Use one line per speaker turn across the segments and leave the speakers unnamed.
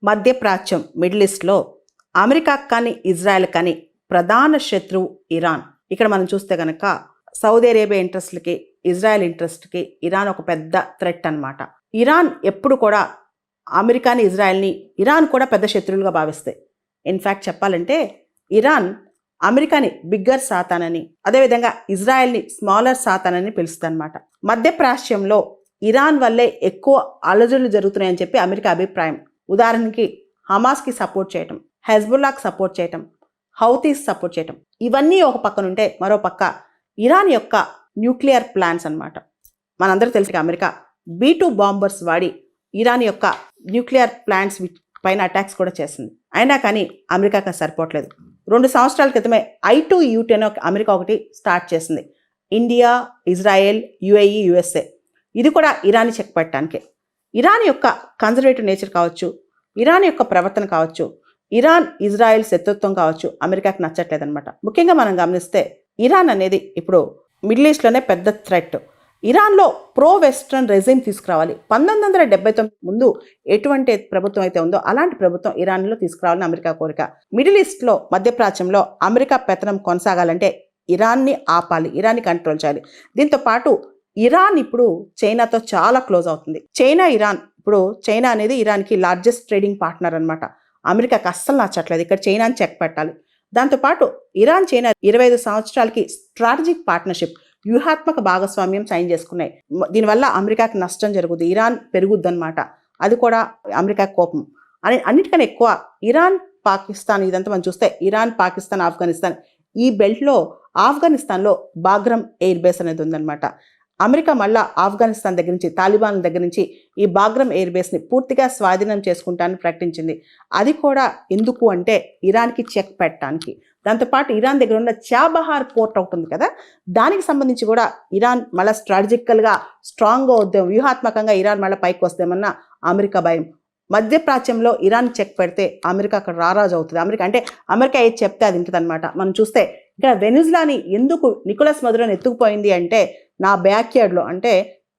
మధ్యప్రాచ్యం middle ఈస్ట్లో America కానీ Israel కానీ ప్రధాన శత్రువు ఇరాన్. ఇక్కడ మనం చూస్తే కనుక సౌదీ అరేబియా ఇంట్రెస్ట్లకి ఇజ్రాయెల్ ఇంట్రెస్ట్కి ఇరాన్ ఒక పెద్ద థ్రెట్ అనమాట. ఇరాన్ ఎప్పుడు కూడా అమెరికాని ఇజ్రాయెల్ని ఇరాన్ కూడా పెద్ద శత్రువులుగా భావిస్తాయి. ఇన్ఫ్యాక్ట్ చెప్పాలంటే ఇరాన్ అమెరికాని బిగ్గర్ సాతానని, అదేవిధంగా ఇజ్రాయెల్ని స్మాలర్ సాతానని పిలుస్తుంది అనమాట. మధ్యప్రాచ్యంలో ఇరాన్ వల్లే ఎక్కువ అలజడులు జరుగుతున్నాయని చెప్పి అమెరికా అభిప్రాయం. ఉదాహరణకి హమాస్కి సపోర్ట్ చేయటం, హెజ్బుల్లాకి సపోర్ట్ చేయటం, హౌతీస్ సపోర్ట్ చేయటం, ఇవన్నీ ఒక పక్కన ఉంటే మరో పక్క ఇరాన్ యొక్క న్యూక్లియర్ ప్లాన్స్ అనమాట. మనందరికీ తెలిసి అమెరికా B-2 బాంబర్స్ వాడి ఇరాన్ యొక్క న్యూక్లియర్ ప్లాంట్స్ పైన అటాక్స్ కూడా చేసింది. అయినా కానీ అమెరికాకి సరిపోవట్లేదు. 2 సంవత్సరాల క్రితమే I2U10 అమెరికా ఒకటి స్టార్ట్ చేసింది. ఇండియా, ఇజ్రాయెల్, UAE, USA ఇది కూడా ఇరాన్ని చెక్ పెట్టడానికే. ఇరాన్ యొక్క కన్జర్వేటివ్ నేచర్ కావచ్చు, ఇరాన్ యొక్క ప్రవర్తన కావచ్చు, ఇరాన్ ఇజ్రాయెల్ శత్రుత్వం కావచ్చు, అమెరికాకి నచ్చట్లేదన్నమాట. ముఖ్యంగా మనం గమనిస్తే ఇరాన్ అనేది ఇప్పుడు మిడిల్ ఈస్ట్లోనే పెద్ద థ్రెట్. ఇరాన్లో ప్రో వెస్ట్రన్ రెజిమ్ తీసుకురావాలి. 1979 ముందు ఎటువంటి ప్రభుత్వం అయితే ఉందో అలాంటి ప్రభుత్వం ఇరాన్లో తీసుకురావాలని అమెరికా కోరిక. మిడిల్ ఈస్ట్లో మధ్యప్రాచ్యంలో అమెరికా పెత్తనం కొనసాగాలంటే ఇరాన్ని ఆపాలి, ఇరాన్ని కంట్రోల్ చేయాలి. దీంతో పాటు ఇరాన్ ఇప్పుడు చైనాతో చాలా క్లోజ్ అవుతుంది. చైనా అనేది ఇరాన్కి లార్జెస్ట్ ట్రేడింగ్ పార్ట్నర్ అనమాట. అమెరికాకి అస్సలు నచ్చట్లేదు. ఇక్కడ చైనాని చెక్ పెట్టాలి. దాంతోపాటు ఇరాన్ చైనా 25 సంవత్సరాలకి స్ట్రాటజిక్ పార్ట్నర్షిప్, వ్యూహాత్మక భాగస్వామ్యం సైన్ చేసుకున్నాయి. దీనివల్ల అమెరికాకి నష్టం జరుగుద్ది, ఇరాన్ పెరుగుద్ది అనమాట. అది కూడా అమెరికా కోపం. అన్నిటికన్నా ఎక్కువ ఇరాన్ పాకిస్తాన్ ఇదంతా మనం చూస్తే ఇరాన్, పాకిస్తాన్, ఆఫ్ఘనిస్తాన్ ఈ బెల్ట్లో ఆఫ్ఘనిస్తాన్లో బాగ్రమ్ ఎయిర్ బేస్ అనేది ఉందన్నమాట. అమెరికా మళ్ళా ఆఫ్ఘనిస్తాన్ దగ్గర నుంచి, తాలిబాన్ దగ్గర నుంచి ఈ బాగ్రమ్ ఎయిర్ బేస్ని పూర్తిగా స్వాధీనం చేసుకుంటానని ప్రకటించింది. అది కూడా ఎందుకు అంటే ఇరాన్కి చెక్ పెట్టడానికి. దాంతోపాటు ఇరాన్ దగ్గర ఉన్న చాబహార్ పోర్ట్ ఒకటి ఉంది కదా, దానికి సంబంధించి కూడా ఇరాన్ మళ్ళీ స్ట్రాటజికల్గా స్ట్రాంగ్గా వద్దాం, వ్యూహాత్మకంగా ఇరాన్ మళ్ళీ పైకి వస్తామన్న అమెరికా భయం. మధ్యప్రాచ్యంలో ఇరాన్ చెక్ పెడితే అమెరికా అక్కడ రారాజు అవుతుంది. అమెరికా ఏది చెప్తే అది ఉంటుంది అనమాట. మనం చూస్తే ఇక్కడ వెనిజులాని ఎందుకు నికోలస్ మదురోని ఎత్తుకుపోయింది అంటే, నా బ్యాక్యార్డ్లో అంటే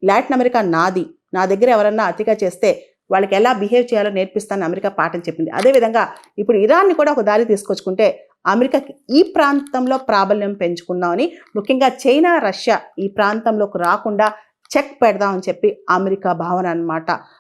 లాటిన్ అమెరికా నాది, నా దగ్గర ఎవరన్నా అతిగా చేస్తే వాళ్ళకి ఎలా బిహేవ్ చేయాలో నేర్పిస్తానని అమెరికా పాఠం చెప్పింది. అదేవిధంగా ఇప్పుడు ఇరాన్ని కూడా ఒక దారి తీసుకొచ్చుకుంటే అమెరికాకి ఈ ప్రాంతంలో ప్రాబల్యం పెంచుకుందామని, ముఖ్యంగా చైనా, రష్యా ఈ ప్రాంతంలోకి రాకుండా చెక్ పెడదామని చెప్పి అమెరికా భావన అనమాట.